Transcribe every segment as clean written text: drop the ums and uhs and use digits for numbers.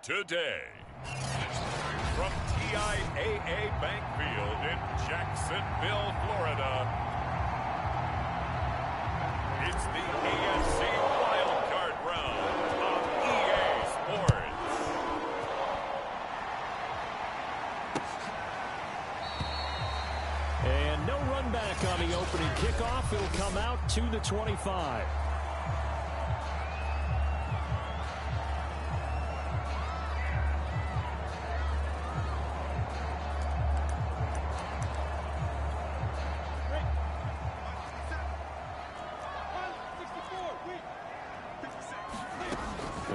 today. From TIAA Bank Field in Jacksonville, Florida, it's the AFC Wildcard Round of EA Sports. And no run back on the opening kickoff. It'll come out to the 25.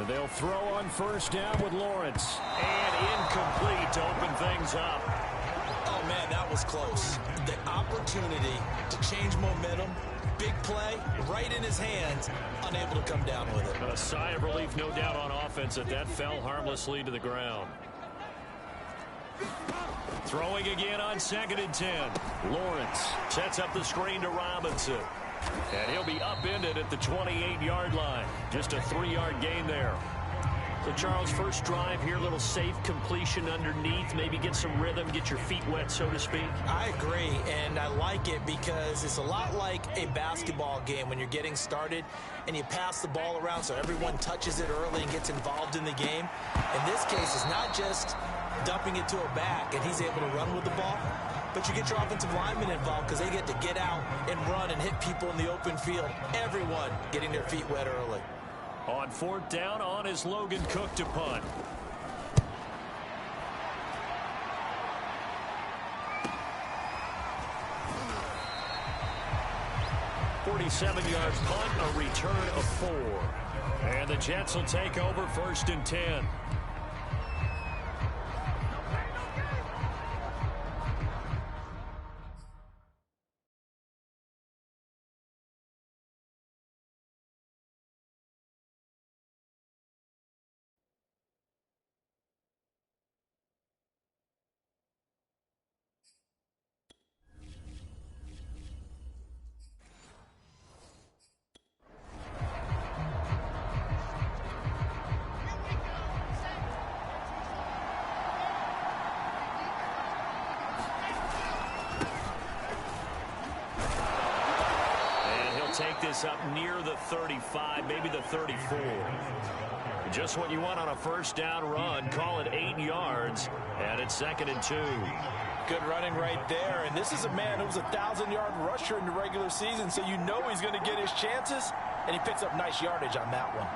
They'll throw on first down with Lawrence. And incomplete to open things up. Oh, man, that was close. The opportunity to change momentum, big play, right in his hands, unable to come down with it. A sigh of relief, no doubt, on offense that fell harmlessly to the ground. Throwing again on 2nd and 10. Lawrence sets up the screen to Robinson. And he'll be upended at the 28-yard line. Just a 3-yard gain there. So, Charles, first drive here, little safe completion underneath. Maybe get some rhythm, get your feet wet, so to speak. I agree, and I like it because it's a lot like a basketball game when you're getting started and you pass the ball around so everyone touches it early and gets involved in the game. In this case, it's not just dumping it to a back and he's able to run with the ball, but you get your offensive linemen involved because they get to get out and run and hit people in the open field. Everyone getting their feet wet early. On 4th down, on is Logan Cook to punt. .47-yard punt, a return of 4. And the Jets will take over 1st and 10. Take this up near the 35, maybe the 34. Just what you want on a first down run. Call it 8 yards, and it's 2nd and 2. Good running right there, and this is a man who was a 1,000-yard rusher in the regular season, so you know he's going to get his chances, and he picks up nice yardage on that one.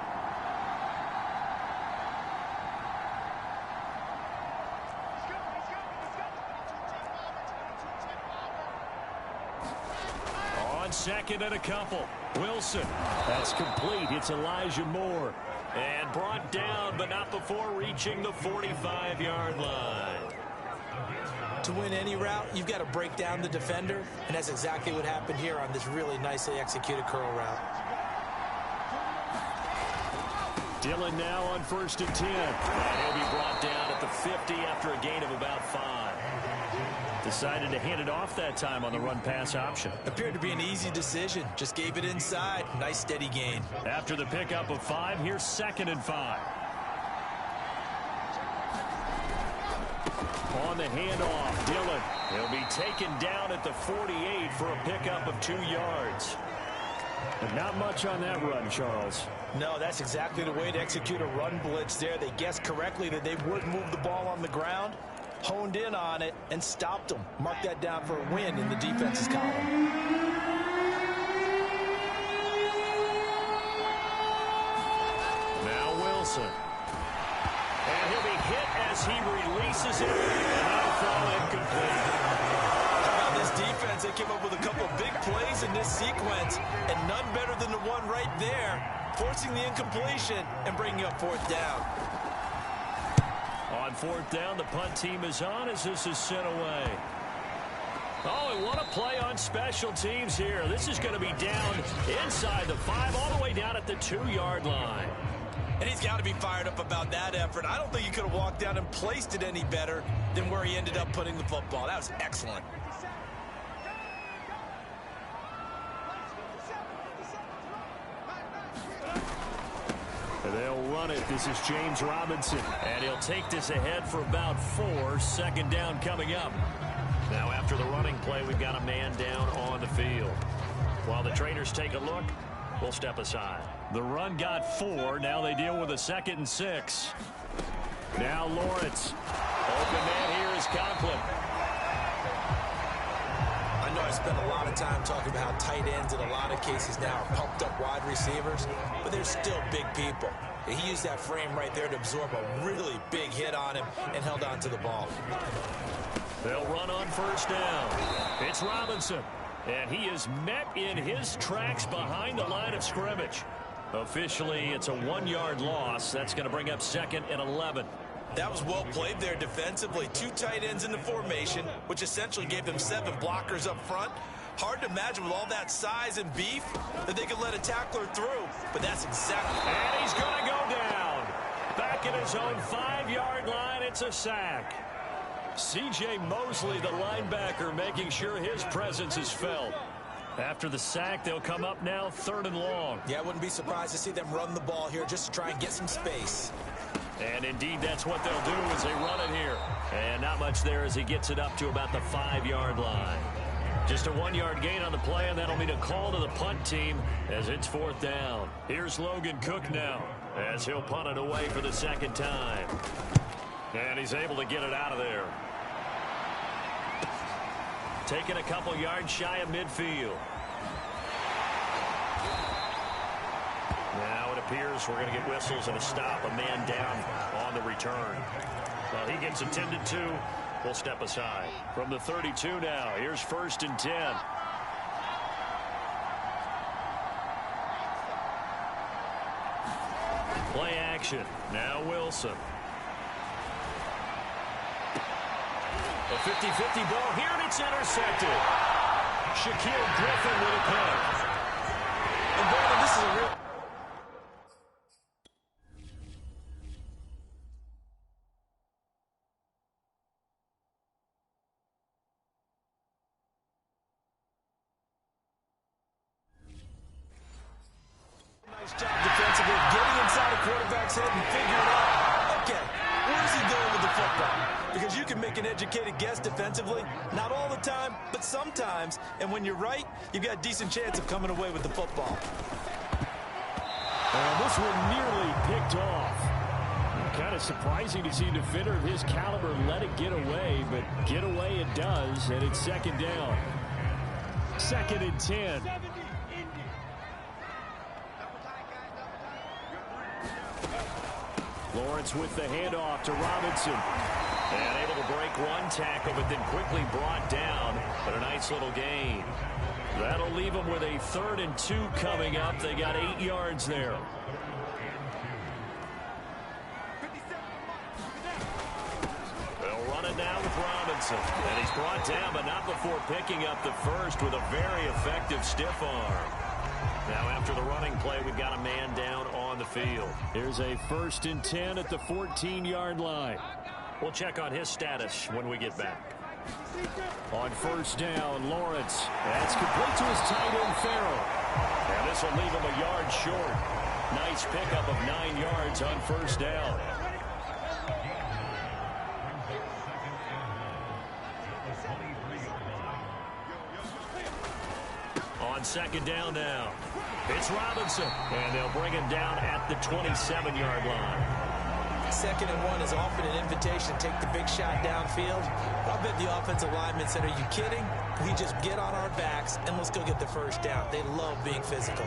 Second and a couple. Wilson. That's complete. It's Elijah Moore. And brought down, but not before reaching the 45-yard line. To win any route, you've got to break down the defender, and that's exactly what happened here on this really nicely executed curl route. Dillon now on 1st and 10. And he'll be brought down at the 50 after a gain of about 5. Decided to hand it off that time on the run-pass option. Appeared to be an easy decision. Just gave it inside. Nice steady gain. After the pickup of 5, here's 2nd and 5. On the handoff, Dillon. He'll be taken down at the 48 for a pickup of 2 yards. But not much on that run, Charles. No, that's exactly the way to execute a run blitz there. They guessed correctly that they would move the ball on the ground, honed in on it, and stopped them. Mark that down for a win in the defense's column. Now Wilson. And he'll be hit as he releases it. And that'll fall incomplete. How about this defense? They came up with a couple of big plays in this sequence, and none better than the one right there, forcing the incompletion and bringing up 4th down. On 4th down, the punt team is on as this is sent away. Oh, and what a play on special teams here. This is going to be down inside the 5, all the way down at the 2-yard line. And he's got to be fired up about that effort. I don't think he could have walked down and placed it any better than where he ended up putting the football. That was excellent. They'll run it. This is James Robinson. And he'll take this ahead for about 4. Second down coming up. Now after the running play, we've got a man down on the field. While the traders take a look, we'll step aside. The run got 4. Now they deal with a 2nd and 6. Now Lawrence. Open man here is Conklin. I know I spent a lot of time talking about how tight ends in a lot of cases now are pumped up wide receivers, but they're still big people. And he used that frame right there to absorb a really big hit on him and held on to the ball. They'll run on first down. It's Robinson. And he is met in his tracks behind the line of scrimmage. Officially, it's a 1-yard loss. That's going to bring up 2nd and 11. That was well played there defensively. 2 tight ends in the formation, which essentially gave them 7 blockers up front. Hard to imagine with all that size and beef that they could let a tackler through, but that's exactly. And he's going to go down. Back at his own 5-yard line, it's a sack. C.J. Mosley, the linebacker, making sure his presence is felt. After the sack, they'll come up now 3rd and long. Yeah, I wouldn't be surprised to see them run the ball here just to try and get some space. And indeed, that's what they'll do as they run it here. And not much there as he gets it up to about the 5-yard line. Just a 1-yard gain on the play, and that'll mean a call to the punt team as it's 4th down. Here's Logan Cook now as he'll punt it away for the 2nd time. And he's able to get it out of there. Taking a couple yards shy of midfield. Now it appears we're going to get whistles and a stop. A man down on the return. Well, he gets attended to. We'll step aside. From the 32 now, here's 1st and 10. Play action. Now Wilson. A 50-50 ball here, and it's intercepted. Shaquille Griffin with a pick. And Brandon, this is a real... Nice job defensively, getting inside a quarterback's head and figuring out, okay, where's he going with the football? Because you can make an educated guess defensively, not all the time, but sometimes. And when you're right, you've got a decent chance of coming away with the football. And this one nearly picked off. Kind of surprising to see a defender of his caliber let it get away, but get away it does, and it's 2nd down. 2nd and 10. Lawrence with the handoff to Robinson. And able to break one tackle, but then quickly brought down. But a nice little gain. That'll leave them with a 3rd and 2 coming up. They got 8 yards there. They'll run it now with Robinson. And he's brought down, but not before picking up the first with a very effective stiff arm. Now after the running play, we've got a man down on the field. Here's a 1st and 10 at the 14-yard line. We'll check on his status when we get back. On first down, Lawrence. That's complete to his tight end, Farrell. And this will leave him a yard short. Nice pickup of 9 yards on first down. On 2nd down now, it's Robinson. And they'll bring him down at the 27-yard line. 2nd and 1 is often an invitation to take the big shot downfield. I'll bet the offensive linemen said, are you kidding? We just get on our backs and let's go get the first down. They love being physical.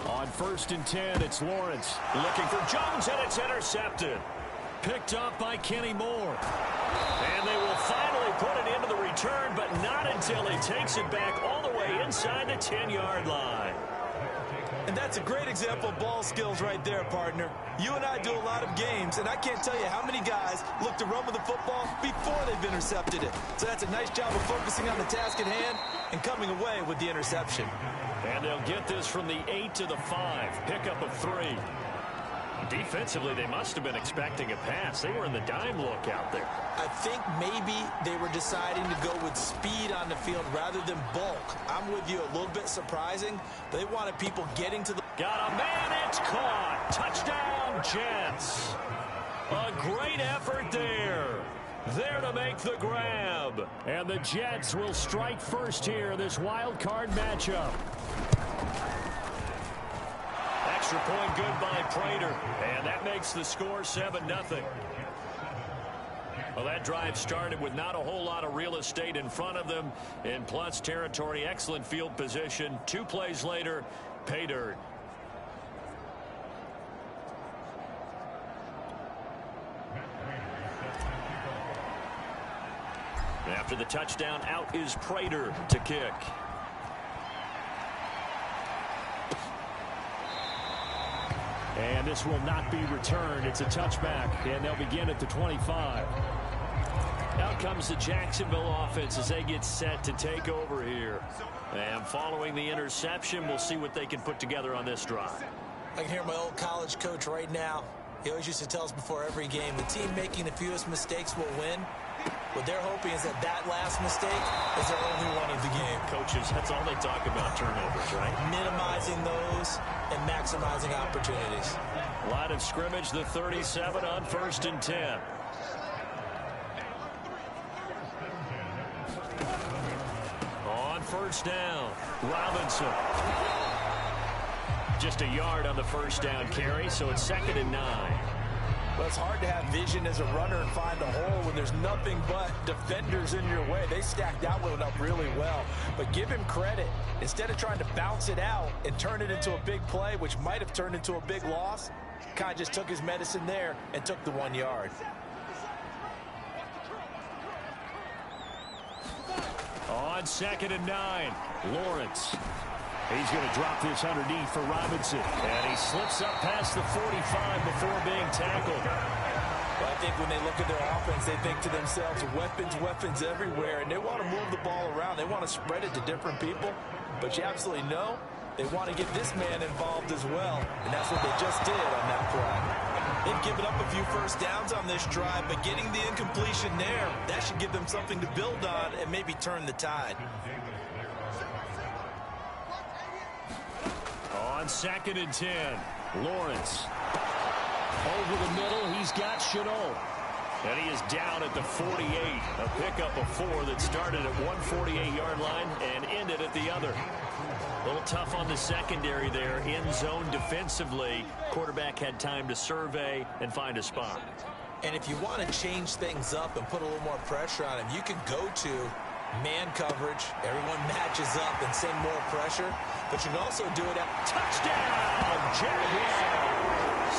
On 1st and 10, it's Lawrence looking for Jones, and it's intercepted. Picked up by Kenny Moore. And they will finally put it into the return, but not until he takes it back all the way inside the 10-yard line. And that's a great example of ball skills right there, partner. You and I do a lot of games, and I can't tell you how many guys look to run with the football before they've intercepted it. So that's a nice job of focusing on the task at hand and coming away with the interception. And they'll get this from the 8 to the 5. Pickup of 3. Defensively, they must have been expecting a pass. They were in the dime look out there. I think maybe they were deciding to go with speed on the field rather than bulk. I'm with you, a little bit surprising. They wanted people getting to the... Got a man, it's caught. Touchdown, Jets. A great effort there. There to make the grab. And the Jets will strike first here in this wild card matchup. Extra point good by Prater. And that makes the score 7-0. Well, that drive started with not a whole lot of real estate in front of them. In plus territory, excellent field position. 2 plays later, pay dirt. After the touchdown, out is Prater to kick. And this will not be returned. It's a touchback, and they'll begin at the 25. Out comes the Jacksonville offense as they get set to take over here. And following the interception, we'll see what they can put together on this drive. I can hear my old college coach right now. He always used to tell us before every game, the team making the fewest mistakes will win. What they're hoping is that that last mistake is their only one of the game. Coaches, that's all they talk about, turnovers, right? Minimizing those and maximizing opportunities. Line of scrimmage, the 37 on 1st and 10. On 1st down, Robinson. Just a yard on the 1st down carry, so it's 2nd and 9. Well, it's hard to have vision as a runner and find a hole when there's nothing but defenders in your way. They stacked that one up really well. But give him credit. Instead of trying to bounce it out and turn it into a big play, which might have turned into a big loss, kind of just took his medicine there and took the 1 yard. On 2nd and 9, Lawrence. He's going to drop this underneath for Robinson. And he slips up past the 45 before being tackled. Well, I think when they look at their offense, they think to themselves, weapons everywhere. And they want to move the ball around. They want to spread it to different people. But you absolutely know they want to get this man involved as well. And that's what they just did on that play. They've given up a few first downs on this drive, but getting the incompletion there, that should give them something to build on and maybe turn the tide. On 2nd and 10, Lawrence. Over the middle, he's got Chenault. And he is down at the 48. A pickup of 4 that started at 148-yard line and ended at the other. A little tough on the secondary there. In zone defensively. Quarterback had time to survey and find a spot. And if you want to change things up and put a little more pressure on him, you can go to man coverage. Everyone matches up and send more pressure. But you can also do it at touchdown, Jaguars.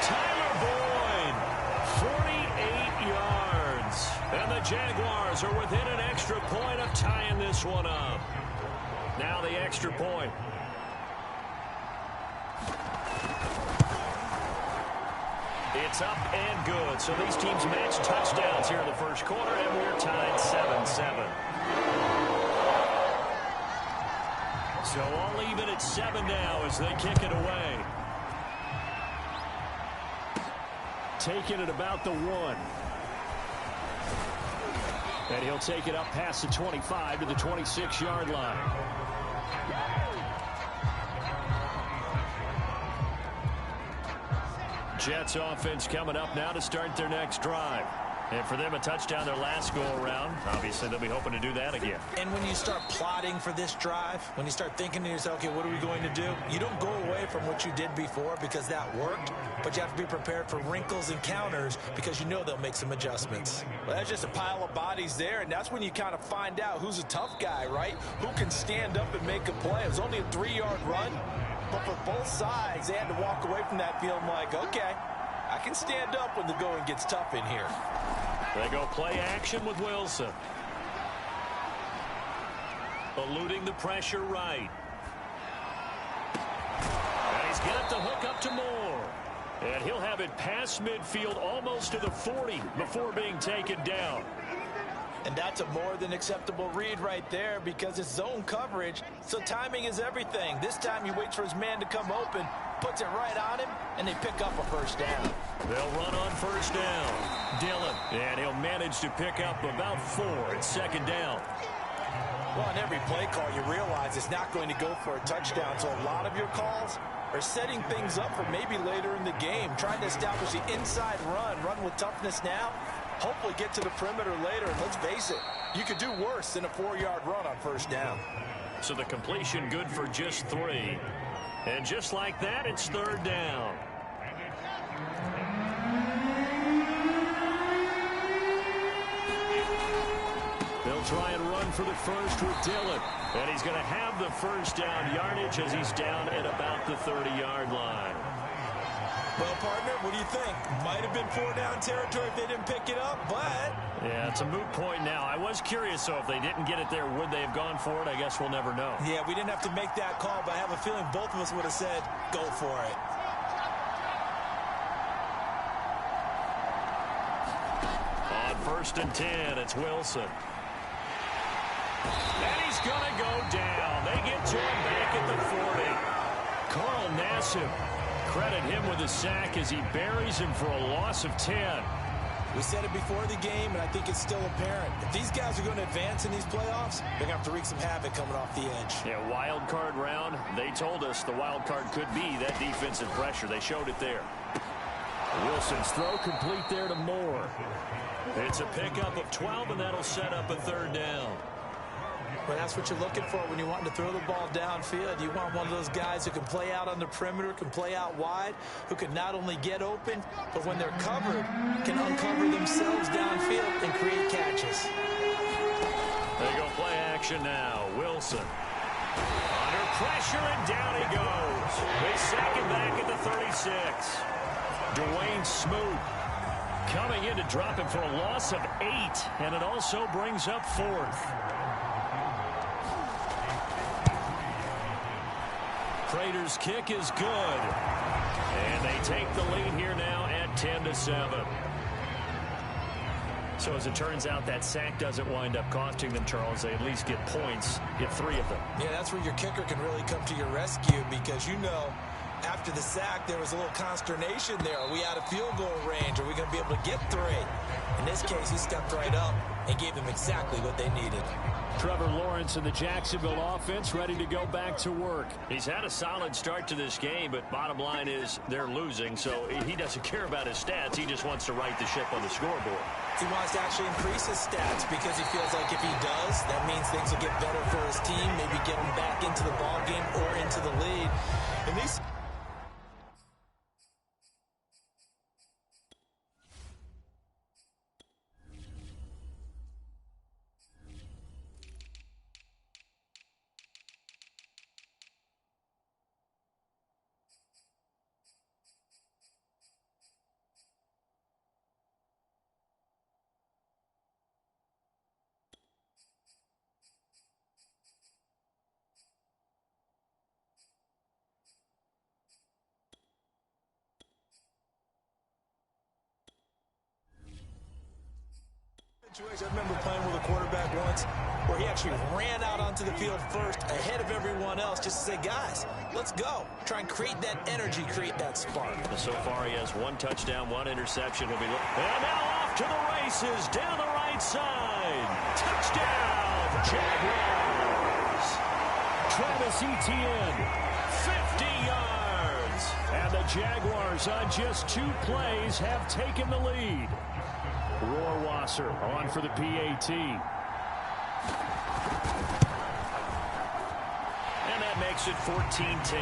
Tyler Boyd, 48 yards. And the Jaguars are within an extra point of tying this one up. Now the extra point. It's up and good. So these teams match touchdowns here in the first quarter, and we're tied 7-7. So all even at 7 now as they kick it away. Taking it about the 1. And he'll take it up past the 25 to the 26-yard line. Jets offense coming up now to start their next drive. And for them, a touchdown their last go-around. Obviously, they'll be hoping to do that again. And when you start plotting for this drive, when you start thinking to yourself, okay, what are we going to do? You don't go away from what you did before because that worked, but you have to be prepared for wrinkles and counters because you know they'll make some adjustments. Well, that's just a pile of bodies there, and that's when you kind of find out who's a tough guy, right? Who can stand up and make a play. It was only a 3-yard run, but for both sides, they had to walk away from that feeling like, okay, I can stand up when the going gets tough in here. They go play action with Wilson. Eluding the pressure right. And he's got the hook up to Moore. And he'll have it past midfield almost to the 40 before being taken down. And that's a more than acceptable read right there because it's zone coverage, so timing is everything. This time he waits for his man to come open, puts it right on him, and they pick up a first down. They'll run on first down. Dillon, and he'll manage to pick up about 4 at second down. Well, on every play call, you realize it's not going to go for a touchdown, so a lot of your calls are setting things up for maybe later in the game, trying to establish the inside run with toughness now, hopefully get to the perimeter later, and let's face it, you could do worse than a 4-yard run on first down. So the completion good for just 3. And just like that, it's third down. They'll try and run for the first with Dillon. And he's going to have the first down yardage as he's down at about the 30-yard line. Well, partner, what do you think? Might have been 4-down territory if they didn't pick it up, but... Yeah, it's a moot point now. I was curious, so if they didn't get it there, would they have gone for it? I guess we'll never know. Yeah, we didn't have to make that call, but I have a feeling both of us would have said, go for it. On first and 10, it's Wilson. And he's going to go down. They get to him back at the 40. Carl Nassib, credit him with a sack as he buries him for a loss of 10. We said it before the game, and I think it's still apparent. If these guys are going to advance in these playoffs, they're going to have to wreak some havoc coming off the edge. Yeah, wild card round. They told us the wild card could be that defensive pressure. They showed it there. Wilson's throw complete there to Moore. It's a pickup of 12, and that'll set up a third down. But that's what you're looking for when you're wanting to throw the ball downfield. You want one of those guys who can play out on the perimeter, can play out wide, who can not only get open, but when they're covered, can uncover themselves downfield and create catches. They go play action now. Wilson. Under pressure, and down he goes. They sack him back at the 36. Dwayne Smoot coming in to drop him for a loss of 8, and it also brings up 4th. Prater's kick is good. And they take the lead here now at 10-7. So as it turns out, that sack doesn't wind up costing them, Charles. They at least get points, get 3 of them. Yeah, that's where your kicker can really come to your rescue because, you know, after the sack, there was a little consternation there. Are we out of field goal range? Are we going to be able to get 3? In this case, he stepped right up and gave them exactly what they needed. Trevor Lawrence and the Jacksonville offense ready to go back to work. He's had a solid start to this game, but bottom line is they're losing, so he doesn't care about his stats. He just wants to right the ship on the scoreboard. He wants to actually increase his stats because he feels like if he does, that means things will get better for his team, maybe get him back into the ball game or into the lead. And these... I remember playing with a quarterback once where he actually ran out onto the field first ahead of everyone else just to say, guys, let's go. Try and create that energy, create that spark. So far, he has 1 touchdown, 1 interception. He'll be and now off to the races down the right side. Touchdown, Jaguars. Travis Etienne, 50 yards. And the Jaguars on just 2 plays have taken the lead. Rohrwasser on for the PAT. And that makes it 14-10.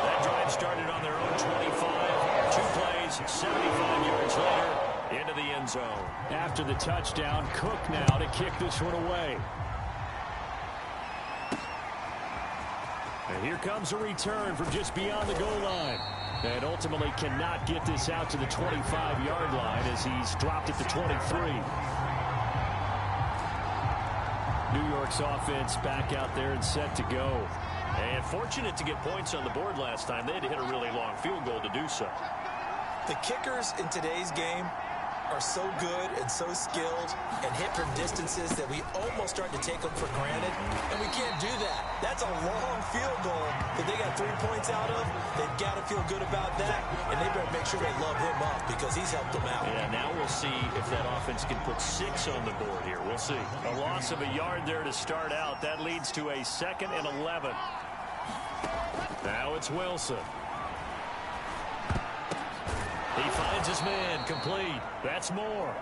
That drive started on their own 25. 2 plays, 75 yards later, into the end zone. After the touchdown, Cook now to kick this one away. And here comes a return from just beyond the goal line. And ultimately cannot get this out to the 25-yard line as he's dropped at the 23. New York's offense back out there and set to go. And fortunate to get points on the board last time. They had to hit a really long field goal to do so. The kickers in today's game are so good and so skilled and hit from distances that we almost start to take them for granted, and we can't do that. That's a long field goal that they got 3 points out of. They've got to feel good about that, and they better make sure they love him up because he's helped them out. Yeah, now we'll see if that offense can put 6 on the board here. We'll see. A loss of a yard there to start out. That leads to a 2nd and 11. Now it's Wilson. He finds his man, complete. That's more.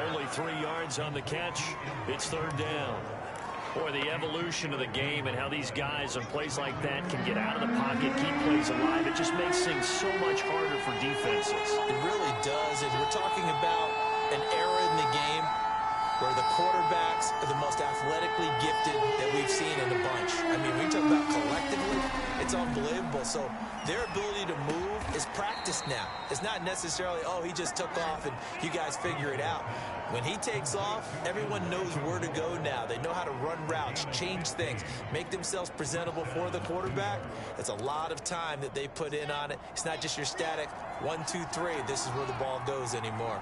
Only 3 yards on the catch. It's 3rd down. Boy, the evolution of the game and how these guys on plays like that can get out of the pocket, keep plays alive, it just makes things so much harder for defenses. It really does, and we're talking about an era in the game where the quarterbacks are the most athletically gifted that we've seen in a bunch. I mean, we talk about collectively, it's unbelievable. So their ability to move is practiced now. It's not necessarily, oh, he just took off and you guys figure it out. When he takes off, everyone knows where to go now. They know how to run routes, change things, make themselves presentable for the quarterback. It's a lot of time that they put in on it. It's not just your static 1, 2, 3. This is where the ball goes anymore.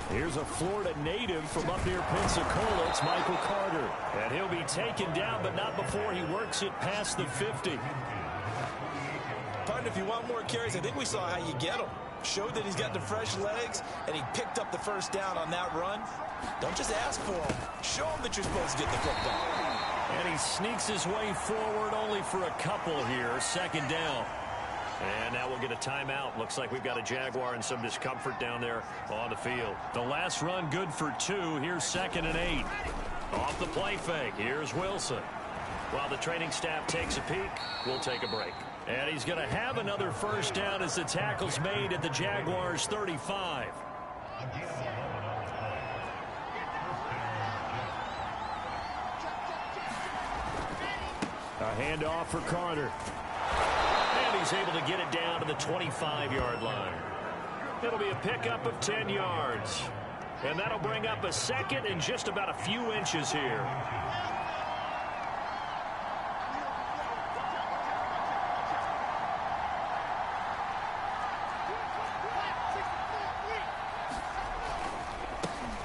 Here's a Florida native from up near Pensacola. It's Michael Carter. And he'll be taken down, but not before he works it past the 50. Partner, if you want more carries, I think we saw how you get them. Showed that he's got the fresh legs, and he picked up the 1st down on that run. Don't just ask for him. Show him that you're supposed to get the football. And he sneaks his way forward only for a couple here. 2nd down. And now we'll get a timeout. Looks like we've got a Jaguar and some discomfort down there on the field. The last run good for 2. Here's 2nd and 8. Off the play fake. Here's Wilson. While the training staff takes a peek, we'll take a break. And he's going to have another 1st down as the tackle's made at the Jaguars' 35. A handoff for Carter. And he's able to get it down to the 25-yard line. It'll be a pickup of 10 yards. And that'll bring up a 2nd and just about a few inches here.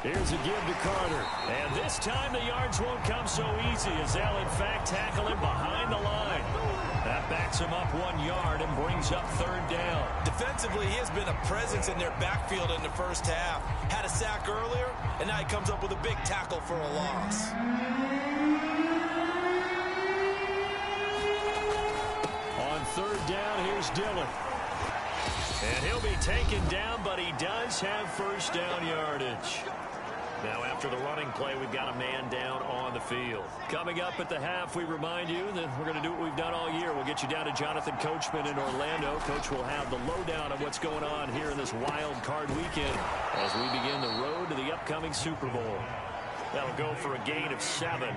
Here's a give to Carter. And this time the yards won't come so easy as they'll, in fact, tackle him behind the line. That backs him up 1 yard and brings up 3rd down. Defensively, he has been a presence in their backfield in the 1st half. Had a sack earlier, and now he comes up with a big tackle for a loss. On 3rd down, here's Dillon. And he'll be taken down, but he does have 1st down yardage. Now, after the running play, we've got a man down on the field. Coming up at the half, we remind you that we're going to do what we've done all year. We'll get you down to Jonathan Coachman in Orlando. Coach will have the lowdown of what's going on here in this wild card weekend as we begin the road to the upcoming Super Bowl. That'll go for a gain of 7,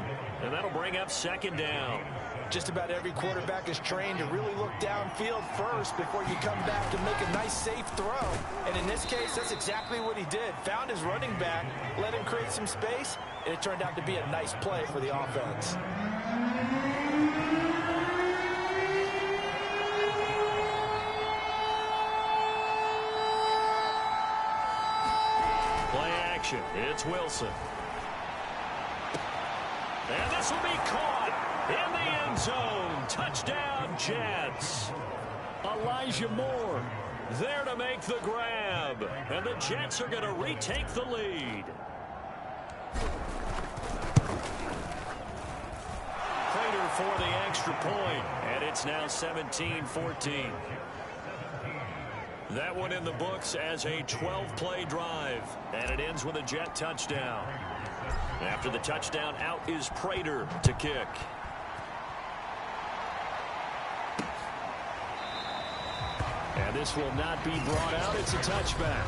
and that'll bring up 2nd down. Just about every quarterback is trained to really look downfield first before you come back and make a nice, safe throw. And in this case, that's exactly what he did. Found his running back, let him create some space, and it turned out to be a nice play for the offense. Play action. It's Wilson. And this will be caught in the end zone. Touchdown, Jets. Elijah Moore there to make the grab. And the Jets are going to retake the lead. Prater for the extra point. And it's now 17-14. That one in the books as a 12-play drive. And it ends with a Jet touchdown. After the touchdown, out is Prater to kick. And this will not be brought out. It's a touchback.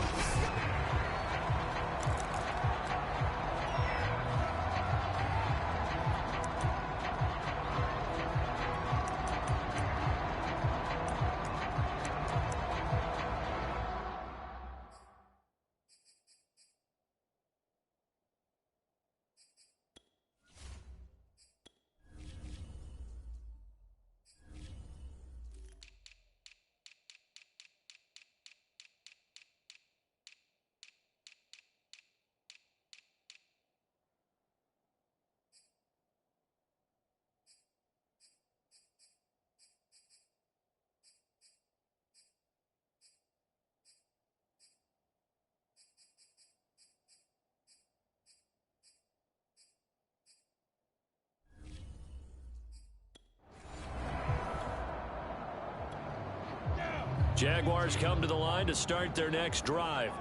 Jaguars come to the line to start their next drive.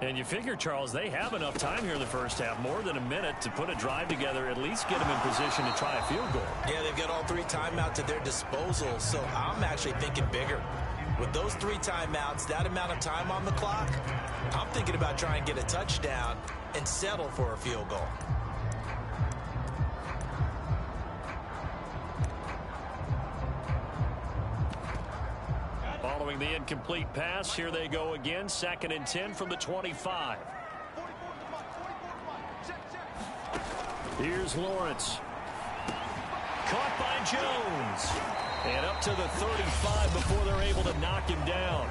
And you figure, Charles, they have enough time here in the first half, more than a minute, to put a drive together, at least get them in position to try a field goal. Yeah, they've got all 3 timeouts at their disposal, so I'm actually thinking bigger. With those 3 timeouts, that amount of time on the clock, I'm thinking about trying to get a touchdown and settle for a field goal. Following the incomplete pass, here they go again, 2nd and 10 from the 25. Here's Lawrence. Caught by Jones. And up to the 35 before they're able to knock him down.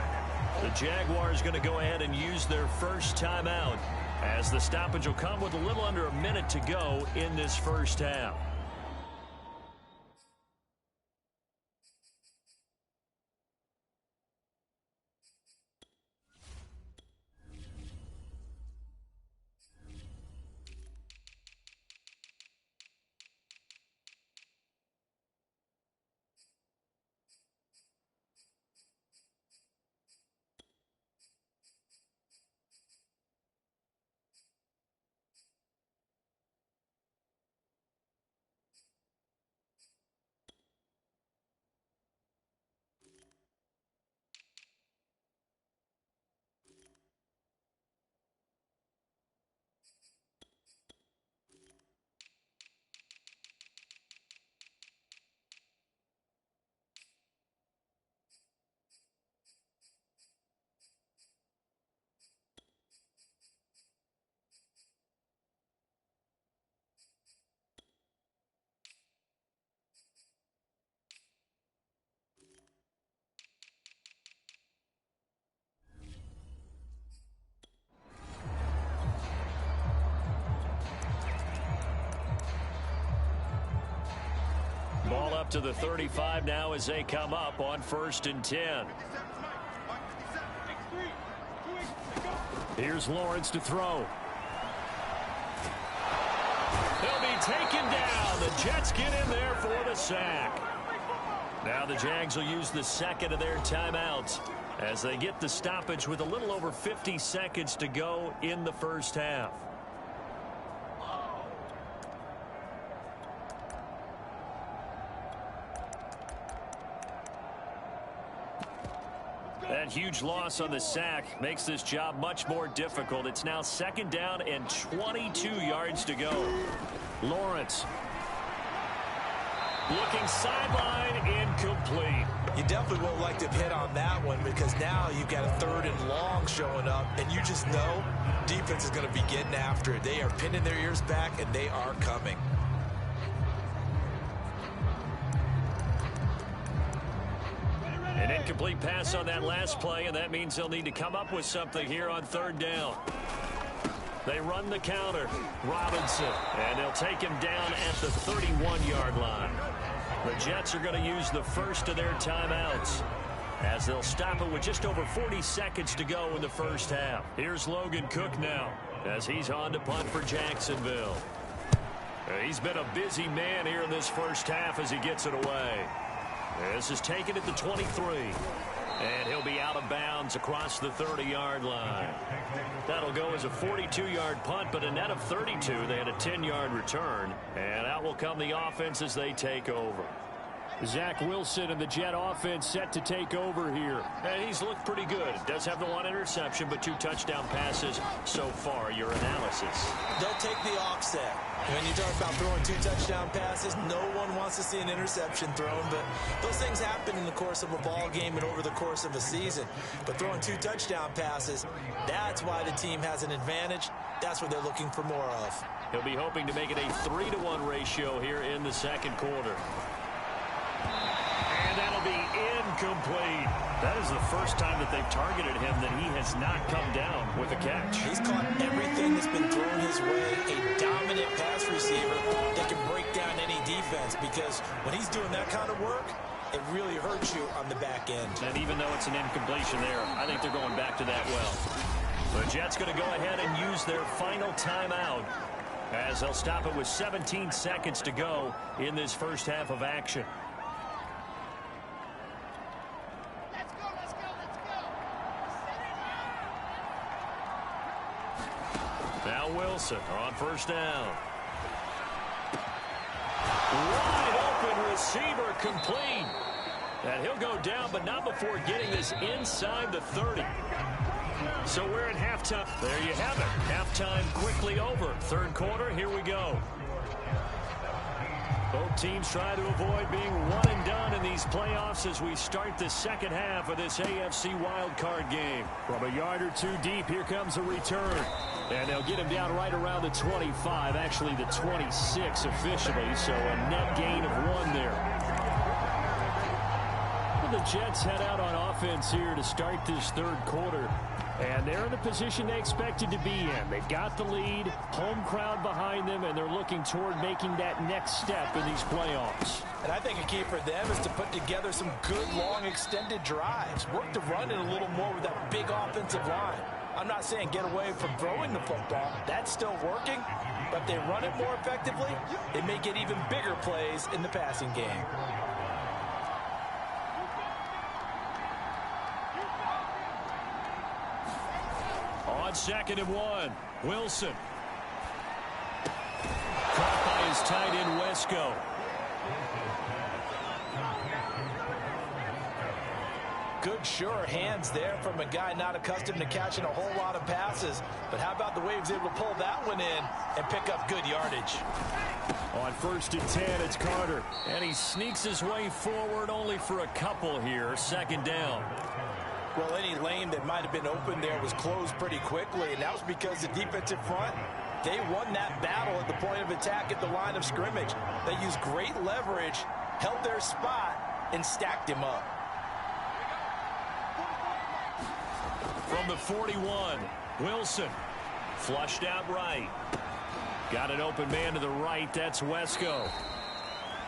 The Jaguars going to go ahead and use their first timeout, as the stoppage will come with a little under a minute to go in this first half. Ball up to the 35 now as they come up on 1st and 10. Here's Lawrence to throw. He'll be taken down. The Jets get in there for the sack. Now the Jags will use the 2nd of their timeouts as they get the stoppage with a little over 50 seconds to go in the first half. That huge loss on the sack makes this job much more difficult. It's now 2nd down and 22 yards to go. Lawrence looking sideline, incomplete. You definitely would like to hit on that one, because now you've got a 3rd and long showing up, and you just know defense is going to be getting after it. They are pinning their ears back, and they are coming. An incomplete pass on that last play, and that means they'll need to come up with something here on 3rd down. They run the counter. Robinson, and they'll take him down at the 31-yard line. The Jets are going to use the first of their timeouts, as they'll stop it with just over 40 seconds to go in the first half. Here's Logan Cook now, as he's on to punt for Jacksonville. He's been a busy man here in this first half as he gets it away. This is taken at the 23. And he'll be out of bounds across the 30-yard line. That'll go as a 42-yard punt, but a net of 32. They had a 10-yard return. And out will come the offense as they take over. Zach Wilson and the Jet offense set to take over here. And he's looked pretty good. Does have the 1 interception, but 2 touchdown passes so far. Your analysis. They'll take the offset. When you talk about throwing 2 touchdown passes, no one wants to see an interception thrown, but those things happen in the course of a ball game and over the course of a season. But throwing 2 touchdown passes, that's why the team has an advantage. That's what they're looking for more of. He'll be hoping to make it a 3-to-1 ratio here in the second quarter. And that'll be incomplete. That is the first time that they've targeted him that he has not come down with a catch. He's caught everything that's been thrown his way. A dominant pass receiver that can break down any defense, because when he's doing that kind of work, it really hurts you on the back end. And even though it's an incompletion there, I think they're going back to that well. The Jets going to go ahead and use their final timeout, as they'll stop it with 17 seconds to go in this first half of action. Now Wilson on first down. Wide open receiver complete. And he'll go down, but not before getting this inside the 30. So we're at halftime. There you have it. Halftime quickly over. Third quarter, here we go. Both teams try to avoid being one and done in these playoffs as we start the second half of this AFC wildcard game. From a yard or two deep, here comes a return. And they'll get him down right around the 25, actually the 26 officially, so a net gain of 1 there. The Jets head out on offense here to start this third quarter. And they're in the position they expected to be in. They've got the lead, home crowd behind them, and they're looking toward making that next step in these playoffs. And I think a key for them is to put together some good, long, extended drives. Work to run it a little more with that big offensive line. I'm not saying get away from throwing the football. That's still working. But if they run it more effectively, they may get even bigger plays in the passing game. On 2nd and 1, Wilson. Caught by his tight end, Wesco. Good, sure hands there from a guy not accustomed to catching a whole lot of passes. But how about the way he was able to pull that one in and pick up good yardage? On 1st and 10, it's Carter. And he sneaks his way forward only for a couple here. 2nd down. Well, any lane that might have been open there was closed pretty quickly, and that was because the defensive front, they won that battle at the point of attack at the line of scrimmage. They used great leverage, held their spot, and stacked him up. From the 41, Wilson. Flushed out right. Got an open man to the right. That's Wesco.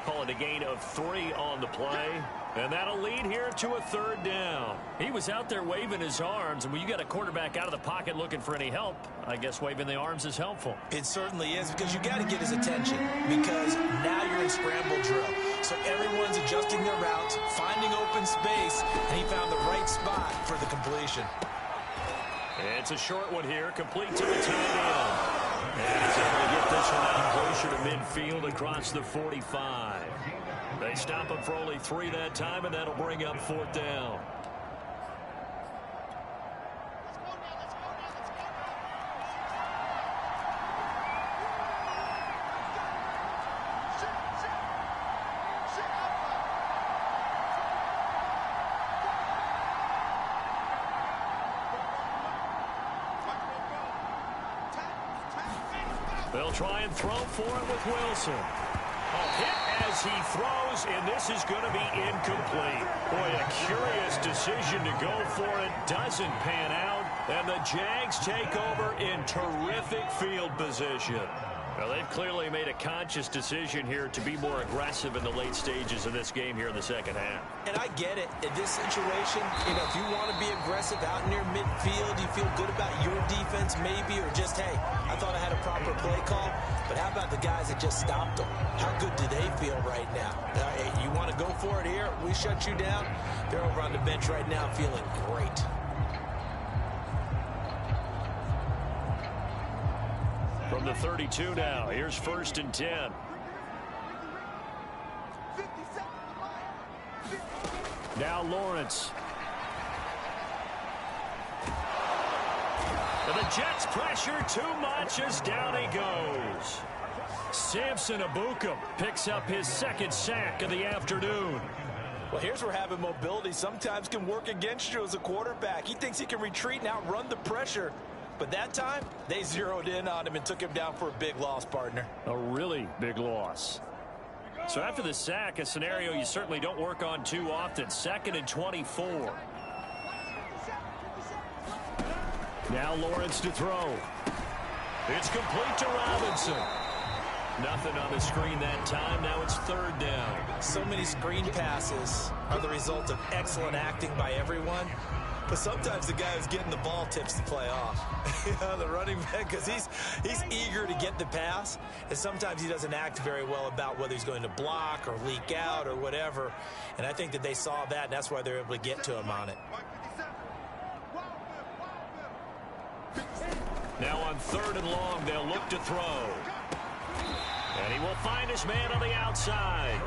Call it a gain of 3 on the play. And that'll lead here to a 3rd down. He was out there waving his arms, and when you got a quarterback out of the pocket looking for any help, I guess waving the arms is helpful. It certainly is, because you got to get his attention, because now you're in scramble drill. So everyone's adjusting their routes, finding open space, and he found the right spot for the completion. It's a short one here, complete to the tight end. And he's able to get this one out closer to midfield across the 45. They stop him for only 3 that time, and that'll bring up 4th down. They'll try and throw for it with Wilson. A hit as he throws, and this is going to be incomplete. Boy, a curious decision to go for it. Doesn't pan out, and the Jags take over in terrific field position. Well, they've clearly made a conscious decision here to be more aggressive in the late stages of this game here in the second half. And I get it. In this situation, if you want to be aggressive out near midfield, you feel good about your defense maybe, or just, hey, I thought I had a proper play call. But how about the guys that just stopped them? How good do they feel right now? Hey, you want to go for it here? We shut you down. They're over on the bench right now feeling great. From the 32 now, here's 1st and 10. Now Lawrence. And the Jets pressure too much as down he goes. Samson Abukum picks up his 2nd sack of the afternoon. Well, here's where having mobility sometimes can work against you as a quarterback. He thinks he can retreat and outrun the pressure. But that time, they zeroed in on him and took him down for a big loss, partner. A really big loss. So after the sack, a scenario you certainly don't work on too often. 2nd and 24. Now Lawrence to throw. It's complete to Robinson. Nothing on the screen that time. Now it's 3rd down. So many screen passes are the result of excellent acting by everyone. But sometimes the guy who's getting the ball tips the play off. The running back, because he's eager to get the pass, and sometimes he doesn't act very well about whether he's going to block or leak out or whatever. And I think that they saw that, and that's why they're able to get to him on it. Now on 3rd and long, they'll look to throw. And he will find his man on the outside.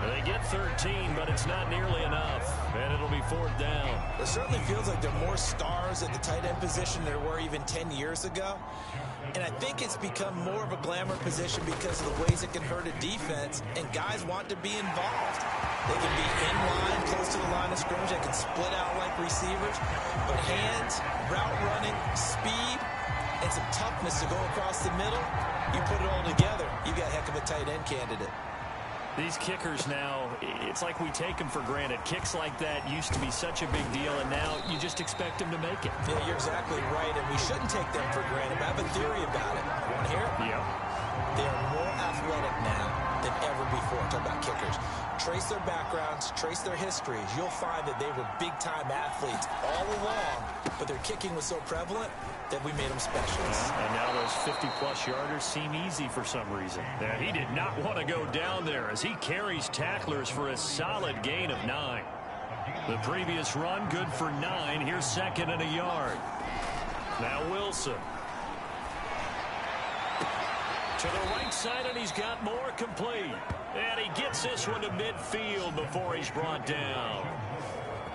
They get 13, but it's not nearly enough. And it'll be 4th down. It certainly feels like there are more stars at the tight end position than there were even 10 years ago. And I think it's become more of a glamour position because of the ways it can hurt a defense, and guys want to be involved. They can be in line, close to the line of scrimmage. They can split out like receivers. But hands, route running, speed, and some toughness to go across the middle, you put it all together, you got a heck of a tight end candidate. These kickers now, it's like we take them for granted. Kicks like that used to be such a big deal, and now you just expect them to make it. Yeah, you're exactly right, and we shouldn't take them for granted. But I have a theory about it. You want to hear it? Yeah. They are more athletic now than ever before. Talk about kickers. Trace their backgrounds, trace their histories. You'll find that they were big-time athletes all along, but their kicking was so prevalent that we made them specialists. And now those 50-plus yarders seem easy for some reason. Yeah, he did not want to go down there as he carries tacklers for a solid gain of 9. The previous run, good for 9. Here's 2nd and a yard. Now Wilson. To the right side, and he's got more complete. And he gets this one to midfield before he's brought down.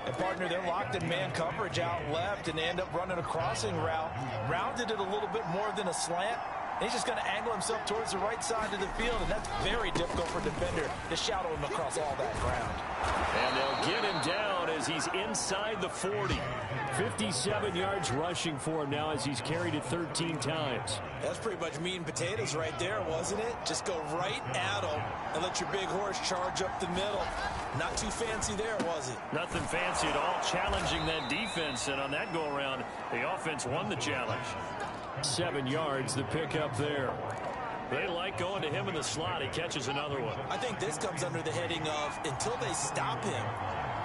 And, partner, they're locked in man coverage out left, and they end up running a crossing route. Rounded it a little bit more than a slant. And he's just going to angle himself towards the right side of the field, and that's very difficult for a defender to shadow him across all that ground. And they'll get him down as he's inside the 40. 57 yards rushing for him now as he's carried it 13 times. That's pretty much meat and potatoes right there, wasn't it? Just go right at him and let your big horse charge up the middle. Not too fancy there, was it? Nothing fancy at all, challenging that defense, and on that go-around, the offense won the challenge. 7 yards, the pickup there. They like going to him in the slot. He catches another one. I think this comes under the heading of, until they stop him,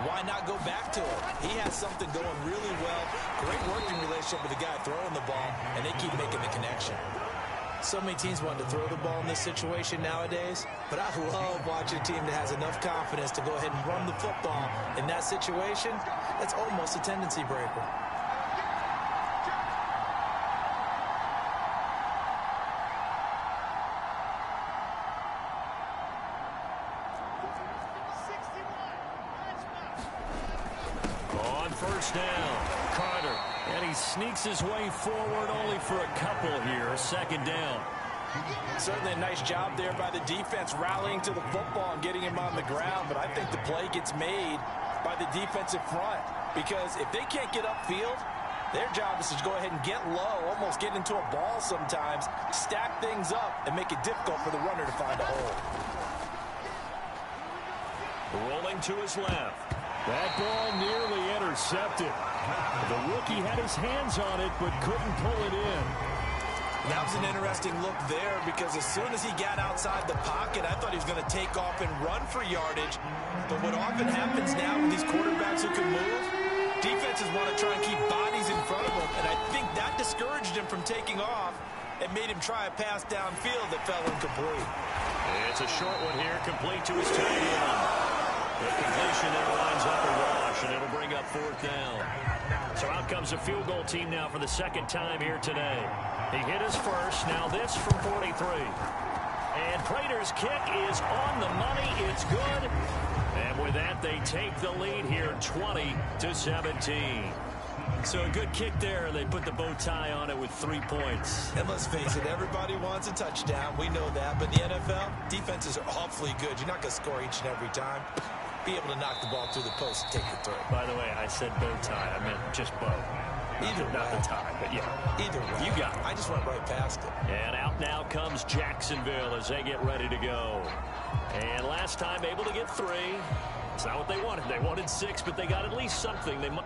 why not go back to him? He has something going really well. Great working relationship with the guy throwing the ball, and they keep making the connection. So many teams want to throw the ball in this situation nowadays, but I love watching a team that has enough confidence to go ahead and run the football in that situation. That's almost a tendency breaker. First down, Carter, and he sneaks his way forward only for a couple here. 2nd down. Certainly a nice job there by the defense rallying to the football and getting him on the ground, but I think the play gets made by the defensive front because if they can't get upfield, their job is to go ahead and get low, almost get into a ball sometimes, stack things up, and make it difficult for the runner to find a hole. Rolling to his left. That ball nearly intercepted. The rookie had his hands on it, but couldn't pull it in. That was an interesting look there because as soon as he got outside the pocket, I thought he was going to take off and run for yardage. But what often happens now with these quarterbacks who can move, defenses want to try and keep bodies in front of them. And I think that discouraged him from taking off and made him try a pass downfield that fell incomplete. It's a short one here, complete to his tight end. The completion there lines up a wash, and it'll bring up 4th down. So out comes the field goal team now for the 2nd time here today. He hit his first, now this from 43. And Prater's kick is on the money. It's good. And with that, they take the lead here 20-17. So a good kick there. They put the bow tie on it with 3 points. And let's face it, everybody wants a touchdown. We know that. But in the NFL, defenses are awfully good. You're not going to score each and every time. Be able to knock the ball through the post and take the throw. By the way, I said bow tie. I meant just bow. Either way. Not the tie, but yeah. Either way. You got it. I just went right past it. And out now comes Jacksonville as they get ready to go. And last time able to get 3. It's not what they wanted. They wanted 6, but they got at least something. They might.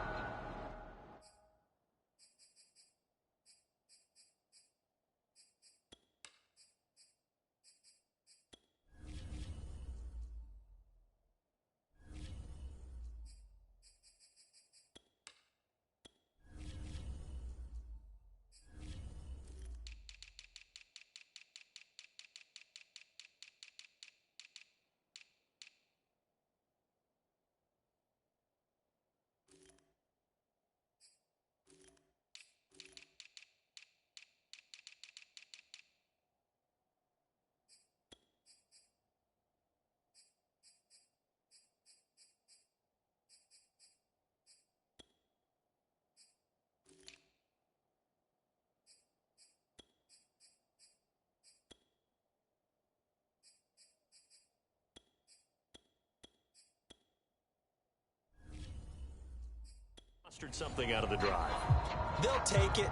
mustered something out of the drive. They'll take it.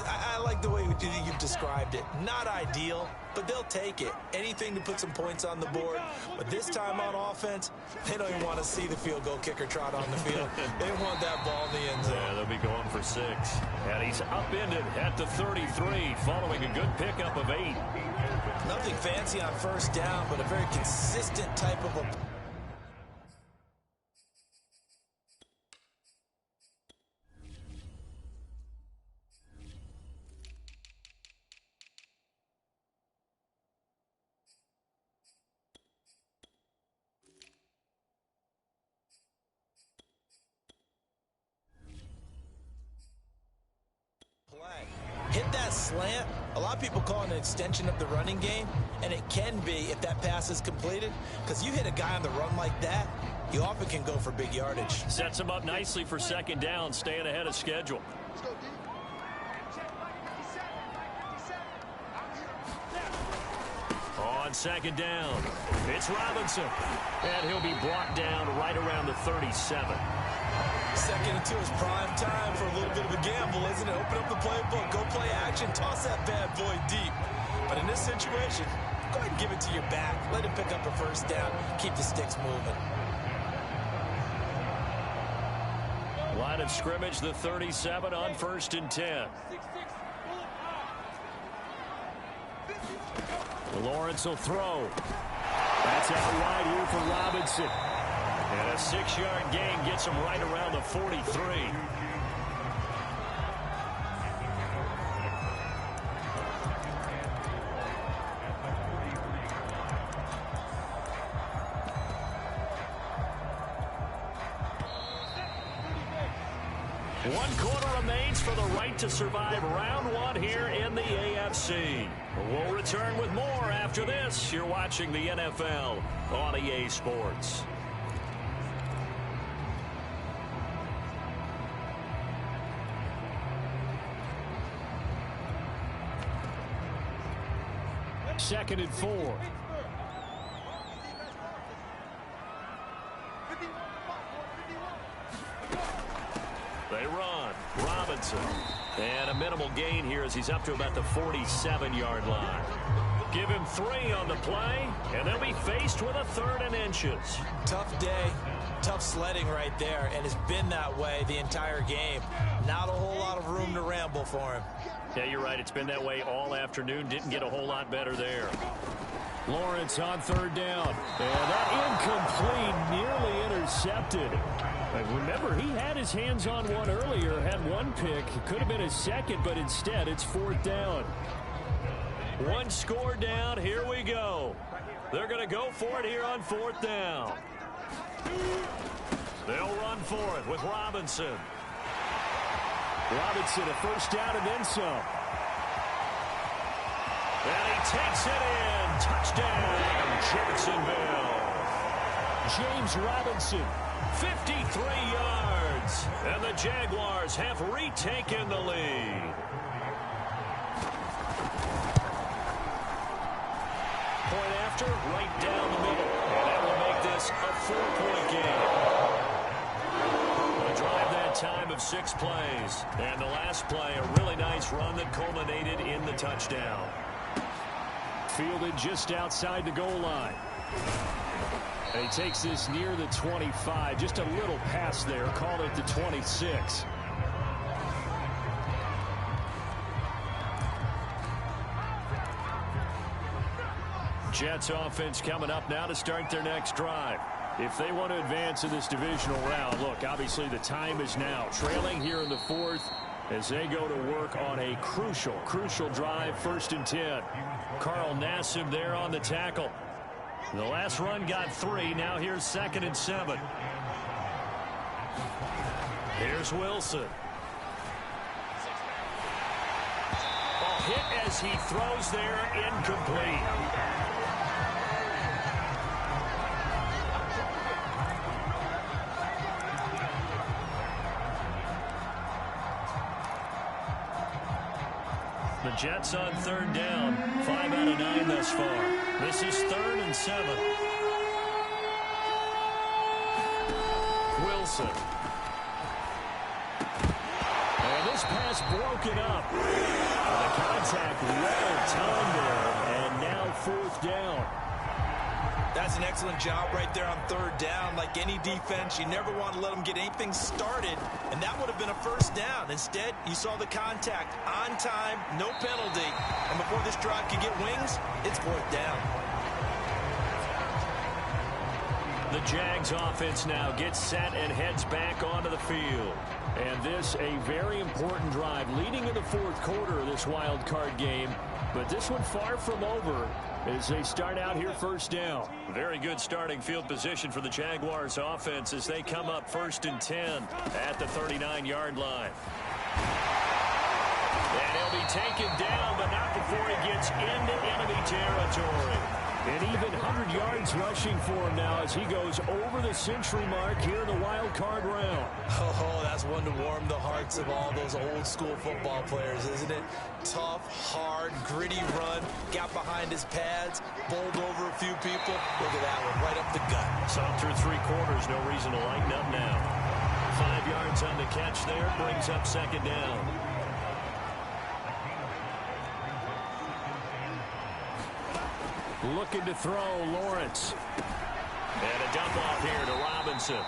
I like the way you've described it. Not ideal, but they'll take it. Anything to put some points on the board. But this time on offense, they don't even want to see the field goal kicker trot on the field. They want that ball in the end zone. Yeah, they'll be going for 6. And he's upended at the 33, following a good pickup of 8. Nothing fancy on first down, but a very consistent type of a... Hit that slant. A lot of people call it an extension of the running game, and it can be if that pass is completed, because you hit a guy on the run like that, you often can go for big yardage. Sets him up nicely for second down, staying ahead of schedule. On second down, it's Robinson, and he'll be brought down right around the 37. Second and 2 is prime time for a little bit of a gamble, isn't it? Open up the playbook, go play action, toss that bad boy deep. But in this situation, go ahead and give it to your back. Let him pick up a first down. Keep the sticks moving. Line of scrimmage, the 37 on 1st and 10. Lawrence will throw. That's out wide here for Robinson. And a 6-yard gain gets him right around the 43. One quarter remains for the right to survive round 1 here in the AFC. We'll return with more after this. You're watching the NFL on EA Sports. Second and 4. They run. Robinson. And a minimal gain here as he's up to about the 47-yard line. Give him 3 on the play, and they'll be faced with a 3rd and inches. Tough day. Tough sledding right there, and it's been that way the entire game. Not a whole lot of room to ramble for him. Yeah, you're right. It's been that way all afternoon. Didn't get a whole lot better there. Lawrence on 3rd down. And that incomplete, nearly intercepted. Remember, he had his hands on one earlier, had one pick. It could have been his second, but instead it's 4th down. 1 score down. Here we go. They're going to go for it here on 4th down. They'll run for it with Robinson. Robinson, a first down and then some. And he takes it in. Touchdown, Jacksonville. James Robinson, 53 yards. And the Jaguars have retaken the lead. Point after, right down the middle. And that will make this a 4-point game. A drive that time of 6 plays. And the last play, a really nice run that culminated in the touchdown. Fielded just outside the goal line. And he takes this near the 25. Just a little pass there. Called it the 26. Jets offense coming up now to start their next drive. If they want to advance in this divisional round, look, obviously the time is now. Trailing here in the 4th as they go to work on a crucial drive, 1st and 10. Carl Nassib there on the tackle. The last run got 3. Now here's 2nd and 7. Here's Wilson. A hit as he throws there, incomplete. The Jets on 3rd down. 5 out of 9 thus far. This is 3rd and 7. Wilson. pass broken up. The contact well timed there, and now fourth down. That's an excellent job right there on third down. Like any defense, you never want to let them get anything started, and that would have been a first down. Instead, you saw the contact on time, no penalty, and before this drive could get wings, it's fourth down. The Jags offense now gets set and heads back onto the field. And this a very important drive leading in the fourth quarter of this wild card game. But this one far from over as they start out here first down. Very good starting field position for the Jaguars offense as they come up 1st and 10 at the 39-yard line. And he'll be taken down, but not before he gets into enemy territory. And even 100 yards rushing for him now as he goes over the century mark here in the wild card round. Oh, that's one to warm the hearts of all those old school football players, isn't it? Tough, hard, gritty run, got behind his pads, bowled over a few people. Look at that one, right up the gut. Saw him through 3 quarters, no reason to lighten up now. 5 yards on the catch there, brings up 2nd down. Looking to throw, Lawrence. And a dump off here to Robinson.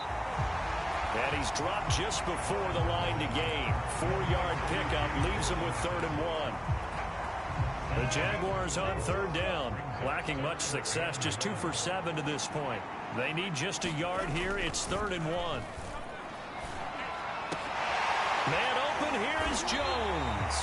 And he's dropped just before the line to gain. 4-yard pickup leaves him with 3rd and 1. The Jaguars on 3rd down. Lacking much success, just 2 for 7 to this point. They need just a yard here. It's 3rd and 1. Man open, here is Jones.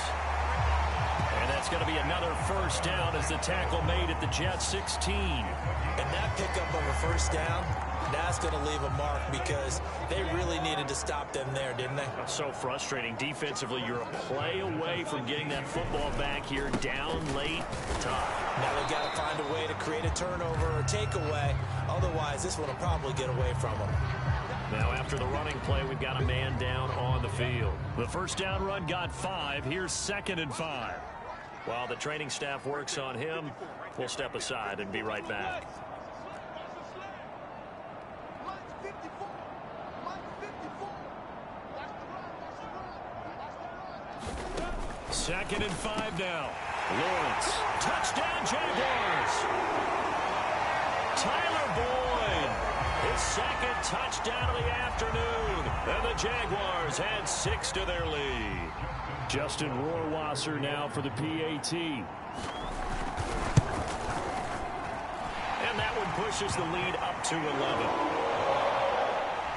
And that's going to be another first down as the tackle made at the Jets 16. And that pickup of a first down, that's going to leave a mark because they really needed to stop them there, didn't they? So frustrating. Defensively, you're a play away from getting that football back here down late. Tough. Now they've got to find a way to create a turnover or takeaway. Otherwise, this one will probably get away from them. Now after the running play, we've got a man down on the field. The first down run got 5. Here's 2nd and 5. While the training staff works on him, we'll step aside and be right back. Second and 5 now. Lawrence. Touchdown, Jaguars. Tyler Boyd. His 2nd touchdown of the afternoon. And the Jaguars add 6 to their lead. Justin Rohrwasser now for the PAT. And that one pushes the lead up to 11.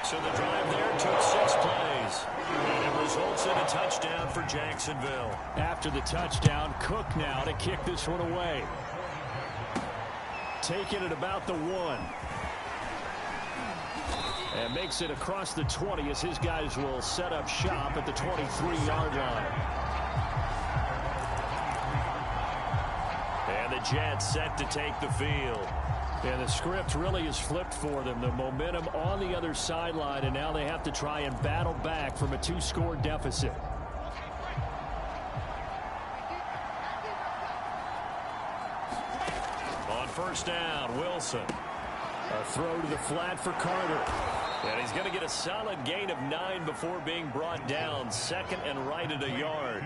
So the drive there took 6 plays. And it results in a touchdown for Jacksonville. After the touchdown, Cook now to kick this one away. Taking it about the 1. And makes it across the 20 as his guys will set up shop at the 23-yard line. And the Jets set to take the field. And the script really is flipped for them. The momentum on the other sideline, and now they have to try and battle back from a 2-score deficit. On first down, Wilson. A throw to the flat for Carter. And he's going to get a solid gain of 9 before being brought down. 2nd and right at a yard.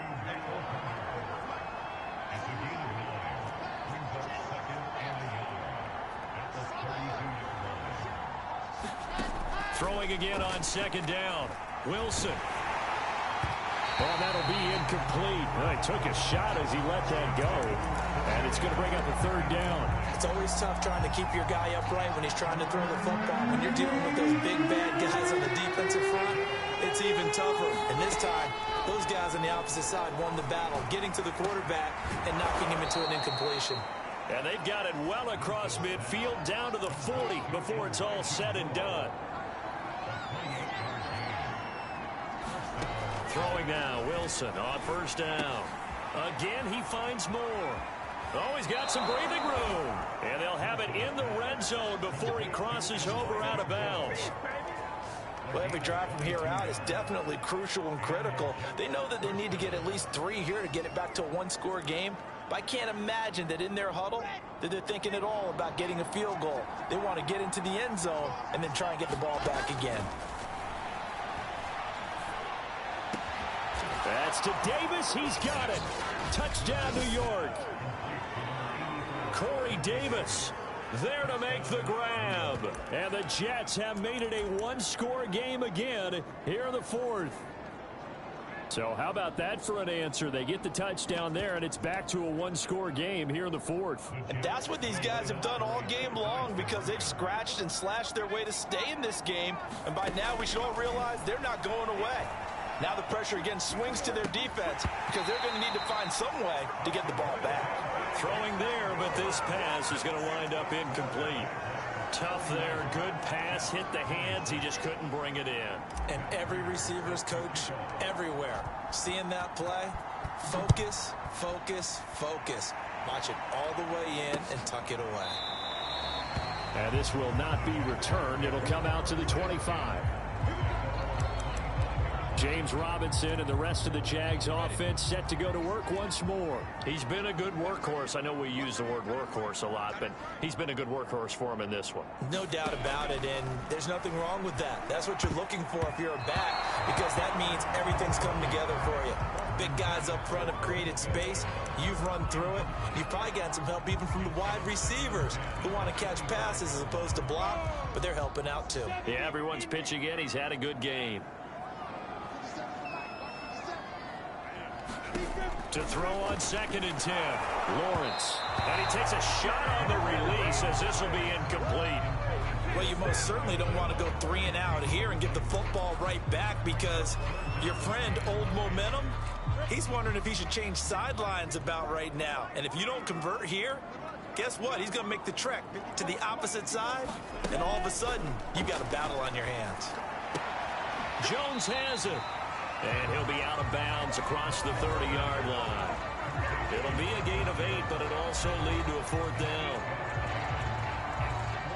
Throwing again on 2nd down. Wilson. Well, that'll be incomplete. Well, he took a shot as he let that go. And it's going to bring up a 3rd down. It's always tough trying to keep your guy upright when he's trying to throw the football. When you're dealing with those big, bad guys on the defensive front, it's even tougher. And this time, those guys on the opposite side won the battle, getting to the quarterback and knocking him into an incompletion. And they've got it well across midfield, down to the 40 before it's all said and done. Throwing now, Wilson on first down. Again, he finds more. Oh, he's got some breathing room. And they'll have it in the red zone before he crosses over out of bounds. Well, every drive from here out is definitely crucial and critical. They know that they need to get at least 3 here to get it back to a 1-score game. But I can't imagine that in their huddle that they're thinking at all about getting a field goal. They want to get into the end zone and then try and get the ball back again. That's to Davis. He's got it. Touchdown, New York. Corey Davis there to make the grab. And the Jets have made it a one-score game again here in the fourth. So how about that for an answer? They get the touchdown there, and it's back to a one-score game here in the fourth. And that's what these guys have done all game long, because they've scratched and slashed their way to stay in this game. And by now we should all realize they're not going away. Now the pressure again swings to their defense, because they're going to need to find some way to get the ball back. Throwing there, but this pass is going to wind up incomplete. Tough there. Good pass. Hit the hands. He just couldn't bring it in. And every receiver's coach everywhere seeing that play. Focus, focus, focus. Watch it all the way in and tuck it away. And this will not be returned. It'll come out to the 25. James Robinson and the rest of the Jags offense set to go to work once more. He's been a good workhorse. I know we use the word workhorse a lot, but he's been a good workhorse for him in this one. No doubt about it, and there's nothing wrong with that. That's what you're looking for if you're a back, because that means everything's come together for you. Big guys up front have created space. You've run through it. You've probably got some help even from the wide receivers who want to catch passes as opposed to block, but they're helping out too. Yeah, everyone's pitching in. He's had a good game. To throw on 2nd and 10. Lawrence. And he takes a shot on the release as this will be incomplete. Well, you most certainly don't want to go 3 and out here and give the football right back, because your friend, Old Momentum, he's wondering if he should change sidelines about right now. And if you don't convert here, guess what? He's going to make the trek to the opposite side, and all of a sudden, you've got a battle on your hands. Jones has it. And he'll be out of bounds across the 30-yard line. It'll be a gain of 8, but it'll also lead to a 4th down.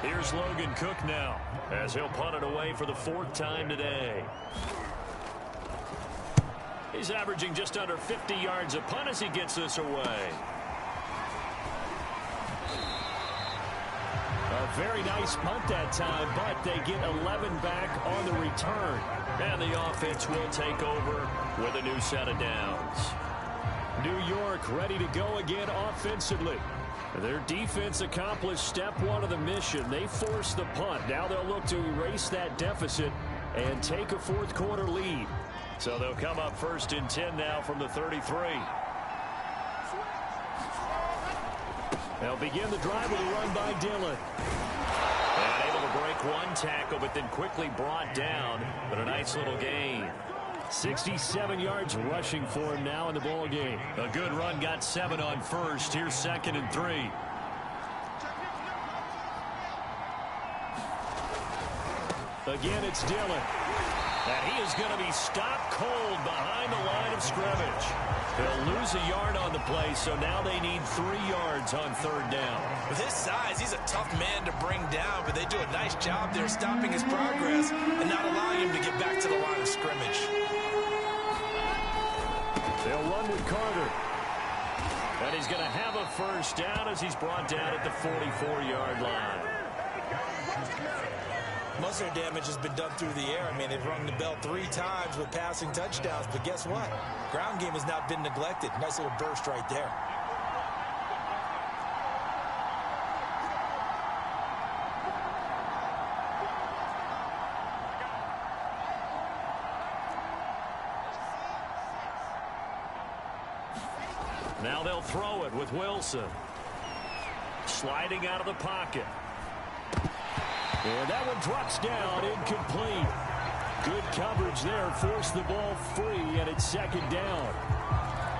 Here's Logan Cook now, as he'll punt it away for the 4th time today. He's averaging just under 50 yards a punt as he gets this away. A very nice punt that time, but they get 11 back on the return. And the offense will take over with a new set of downs. New York ready to go again offensively. Their defense accomplished step 1 of the mission. They forced the punt. Now they'll look to erase that deficit and take a 4th quarter lead. So they'll come up 1st and 10 now from the 33. They'll begin the drive with a run by Dillon. And able to break 1 tackle, but then quickly brought down. But a nice little gain. 67 yards rushing for him now in the ball game. A good run, got 7 on 1st. Here's 2nd and 3. Again, it's Dillon. And he is going to be stopped cold behind the line of scrimmage. They'll lose a yard on the play, so now they need 3 yards on 3rd down. With his size, he's a tough man to bring down, but they do a nice job there stopping his progress and not allowing him to get back to the line of scrimmage. They'll run with Carter. And he's going to have a 1st down as he's brought down at the 44-yard line. Most of their damage has been done through the air. I mean, they've rung the bell 3 times with passing touchdowns, but guess what? Ground game has not been neglected. Nice little burst right there. Now they'll throw it with Wilson. Sliding out of the pocket. And that one drops down, incomplete. Good coverage there, forced the ball free, and it's 2nd down.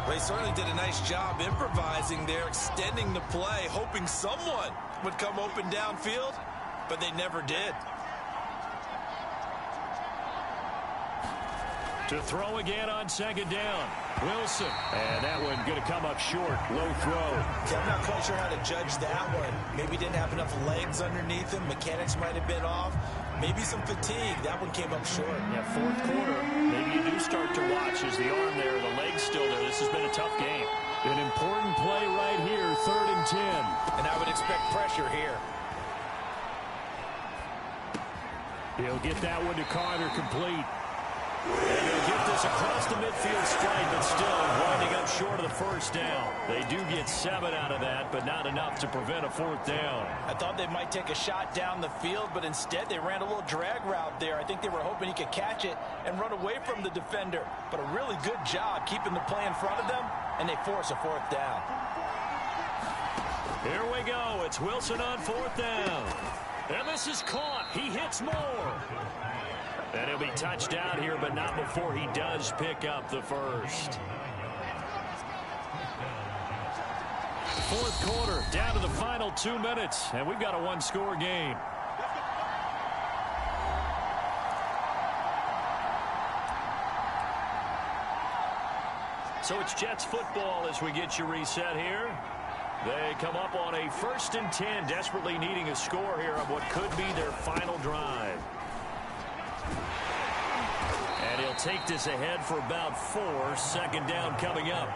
Well, he certainly did a nice job improvising there, extending the play, hoping someone would come open downfield, but they never did. To throw again on 2nd down. Wilson. And that one going to come up short. Low throw. I'm not quite sure how to judge that one. Maybe didn't have enough legs underneath him. Mechanics might have been off. Maybe some fatigue. That one came up short. Yeah, 4th quarter. Maybe you do start to watch as the arm there, the leg's still there. This has been a tough game. An important play right here, 3rd and 10. And I would expect pressure here. He'll get that one to Carter complete. And he'll get this across the midfield stripe, but still winding up short of the first down. They do get 7 out of that, but not enough to prevent a 4th down. I thought they might take a shot down the field, but instead they ran a little drag route there. I think they were hoping he could catch it and run away from the defender. But a really good job keeping the play in front of them, and they force a 4th down. Here we go. It's Wilson on 4th down. And this is caught. He hits more. And he'll be touched down here, but not before he does pick up the first. 4th quarter, down to the final 2 minutes, and we've got a 1-score game. So it's Jets football as we get you reset here. They come up on a 1st and 10, desperately needing a score here on what could be their final drive. And he'll take this ahead for about 4. 2nd down coming up.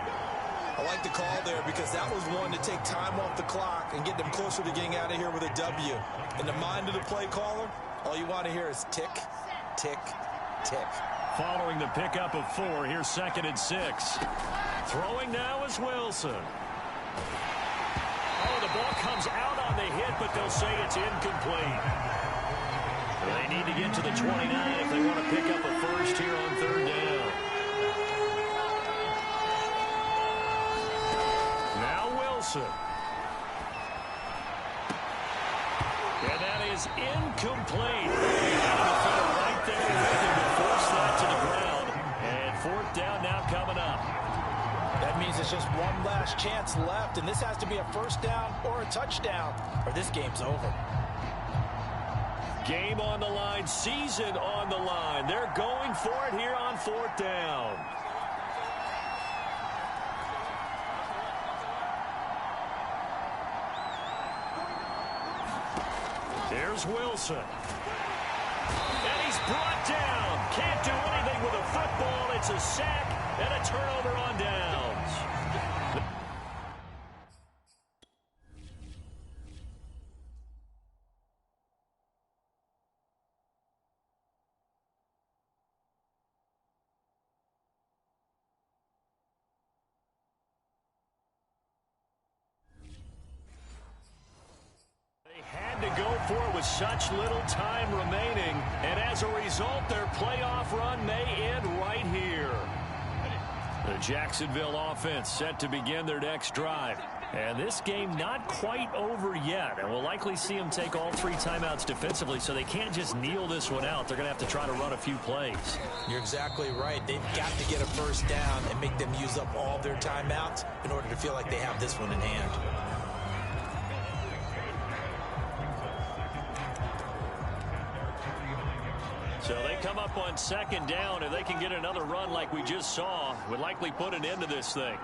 I like the call there because that was one to take time off the clock and get them closer to getting out of here with a W. In the mind of the play caller, all you want to hear is tick, tick, tick. Following the pickup of 4, here's 2nd and 6. Throwing now is Wilson. Oh, the ball comes out on the hit, but they'll say it's incomplete. They need to get to the 29 if they want to pick up a first here on 3rd down. Now Wilson. And that is incomplete. Right there, looking to force that to the ground. And 4th down now coming up. That means it's just one last chance left, and this has to be a 1st down or a touchdown, or this game's over. Game on the line, season on the line. They're going for it here on 4th down. Here's Wilson. And he's brought down. Can't do anything with a football. It's a sack and a turnover on downs. Had to go for it with such little time remaining, and as a result, their playoff run may end right here. The Jacksonville offense set to begin their next drive, and this game not quite over yet, and we'll likely see them take all 3 timeouts defensively, so they can't just kneel this one out. They're going to have to try to run a few plays. You're exactly right. They've got to get a 1st down and make them use up all their timeouts in order to feel like they have this one in hand. So they come up on 2nd down. If they can get another run like we just saw, would likely put an end to this thing.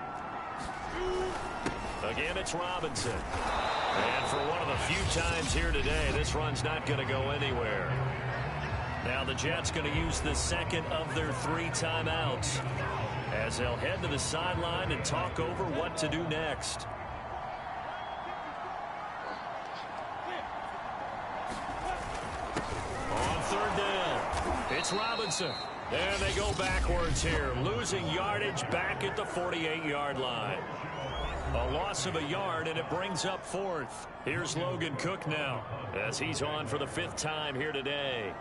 Again, it's Robinson. And for one of the few times here today, this run's not going to go anywhere. Now the Jets going to use the 2nd of their 3 timeouts as they'll head to the sideline and talk over what to do next. On 3rd down, it's Robinson. And they go backwards here, losing yardage back at the 48-yard line. A loss of a yard, and it brings up 4th. Here's Logan Cook now, as he's on for the 5th time here today.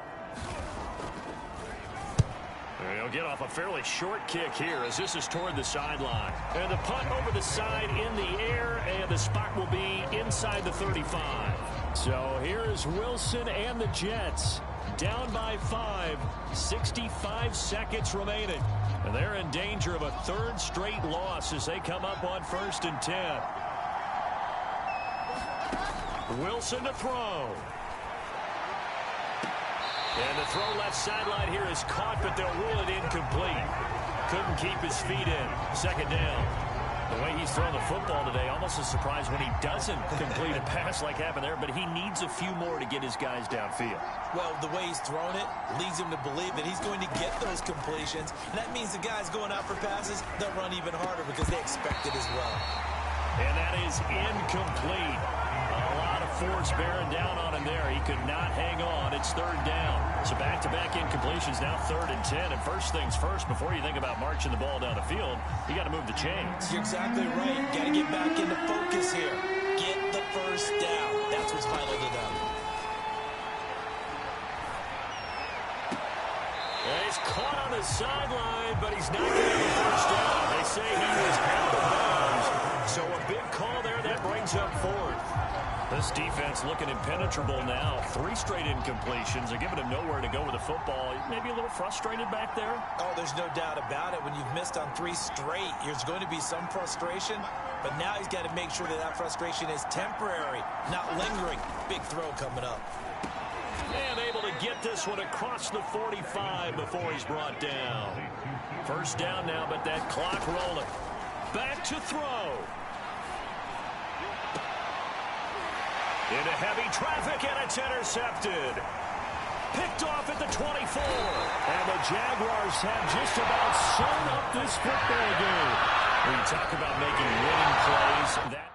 He'll get off a fairly short kick here, as this is toward the sideline. And the punt over the side in the air, and the spot will be inside the 35. So here's Wilson and the Jets. Down by 5, 65 seconds remaining. And they're in danger of a 3rd straight loss as they come up on 1st and 10. Wilson to throw. And the throw left sideline here is caught, but they'll rule it incomplete. Couldn't keep his feet in. 2nd down. The way he's thrown the football today, almost a surprise when he doesn't complete a pass like happened there, but he needs a few more to get his guys downfield. Well, the way he's thrown it leads him to believe that he's going to get those completions. And that means the guys going out for passes, they'll run even harder because they expect it as well. And that is incomplete. A lot of force bearing down on him there. He could not hang on. It's third down. So back-to-back incompletions, now 3rd and 10. And first things first, before you think about marching the ball down the field, you got to move the chains. You're exactly right. Got to get back into focus here. Get the first down. That's what's vital to them. And he's caught on the sideline, but he's not going to get the first down. They say he was out of bounds. So a big call there. That brings up 4th. This defense looking impenetrable now. 3 straight incompletions. They're giving him nowhere to go with the football. Maybe a little frustrated back there. Oh, there's no doubt about it. When you've missed on 3 straight, there's going to be some frustration. But now he's got to make sure that that frustration is temporary, not lingering. Big throw coming up. And able to get this one across the 45 before he's brought down. First down now, but that clock rolling. Back to throw. Into heavy traffic, and it's intercepted. Picked off at the 24. And the Jaguars have just about sewn up this football game. When you talk about making winning plays, that